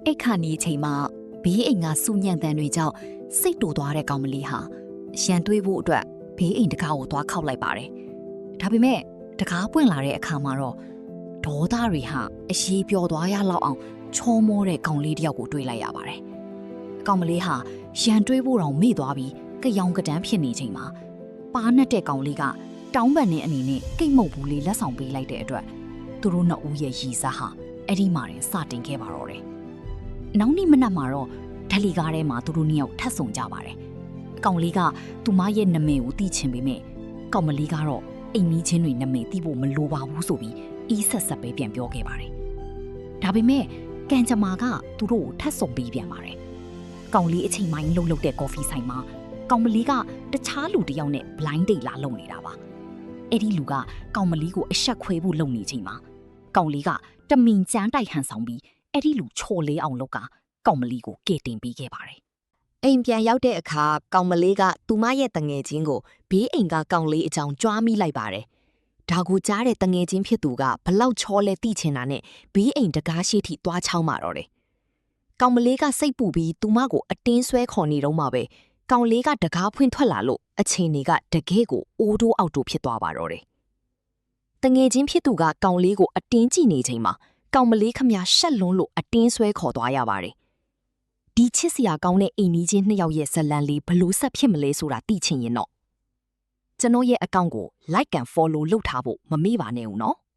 အိတ်ခါနီအချိန်မှာဘေးအိမ်ကစူညံတန်တွေကြောင့်စိတ်တူသွားတဲ့ကောင်မလေးဟာရန်တွေးဖို့အတွက်ဘေးအိမ်တကားကိုသွားခောက်လိုက်ပါတယ်။ဒါပေမဲ့တကားပွင့်လာတဲ့အခါမှာတော့ဒေါသတွေဟာအရေးပြောသွားရလောက်အောင်ချောမောတဲ့ကောင်လေးတစ်ယောက်ကိုတွေ့လိုက်ရပါတယ်။ကောင်မလေးဟာရန်တွေးဖို့တောင်မေ့သွားပြီးကြောင်ကတန်းဖြစ်နေချိန်မှာပါနဲ့တဲ့ကောင်လေးကတောင်းပန်တဲ့အနေနဲ့ကိတ်မုတ်ဘူးလေးလက်ဆောင်ပေးလိုက်တဲ့အတွက်သူတို့နှစ်ဦးရဲ့ရည်စားဟာအဲ့ဒီမှာတင်စတင်ခဲ့ပါတော့တယ်။နောက်နေ့မနက်မှာတော့ဓလီကားထဲမှာသူတို့နှစ်ယောက်ထပ်ဆုံကြပါတယ်။ကောင်လေးကသူမရဲ့နာမည်ကိုသိချင်ပေမဲ့ကောင်မလေးကတော့အိမ်မီးချင်းတွေနာမည်သိဖို့မလိုပါဘူးဆိုပြီးအီးဆက်ဆက်ပဲပြန်ပြောခဲ့ပါတယ်။ဒါပေမဲ့ကန်ချမာကသူတို့ကိုထပ်ဆုံပြီးပြန်ပါတယ်။ကောင်လေးအချိန်ပိုင်းလှုပ်တဲ့ကော်ဖီဆိုင်မှာကောင်မလေးကတခြားလူတစ်ယောက်နဲ့ blind date လာလုပ်နေတာပါ။အဲ့ဒီလူကကောင်မလေးကိုအဆက်ခွဲဖို့လုပ်နေချိန်မှာကောင်လေးကတမင်ကြမ်းတိုက်ဟန်ဆောင်ပြီးအဲ့ဒီလူချော်လေးအောင်လုပ်ကကောင်မလေးကိုကဲတင်ပေးခဲ့ပါတယ်။အိမ်ပြန်ရောက်တဲ့အခါကောင်မလေးကသူမရဲ့တငယ်ချင်းကိုဘေးအိမ်ကကောင်လေးအကြောင်းကြွားမိလိုက်ပါတယ်။ဒါကိုကြားတဲ့တငယ်ချင်းဖြစ်သူကဘလောက်ချောလဲသိချင်တာနဲ့ဘေးအိမ်တကားရှိထိသွားချောင်းမာတော့တယ်။ကောင်မလေးကစိတ်ပူပြီးသူမကိုအတင်းဆွဲခေါ်နေတော့မှပဲကောင်လေးကတကားဖွင့်ထွက်လာလို့အချိန်တွေကတကယ်ကိုအိုးတိုးအောက်တိုးဖြစ်သွားပါတော့တယ်။တငယ်ချင်းဖြစ်သူကကောင်လေးကိုအတင်းကြည့်နေချိန်မှာကောင်မလေးခမရှက်လွန်းလို့အတင်းဆွဲခေါ်သွားရပါတယ်။ဒီချစ်စရာကောင်းတဲ့အိမ်ကြီးချင်းနှစ်ယောက်ရဲ့ဇလံလေးဘလို့ဆက်ဖြစ်မလဲဆိုတာသိချင်ရင်တော့ကျွန်တော်ရဲ့အကောင့်ကို like and follow လုပ်ထားဖို့မမေ့ပါနဲ့ဦးနော်။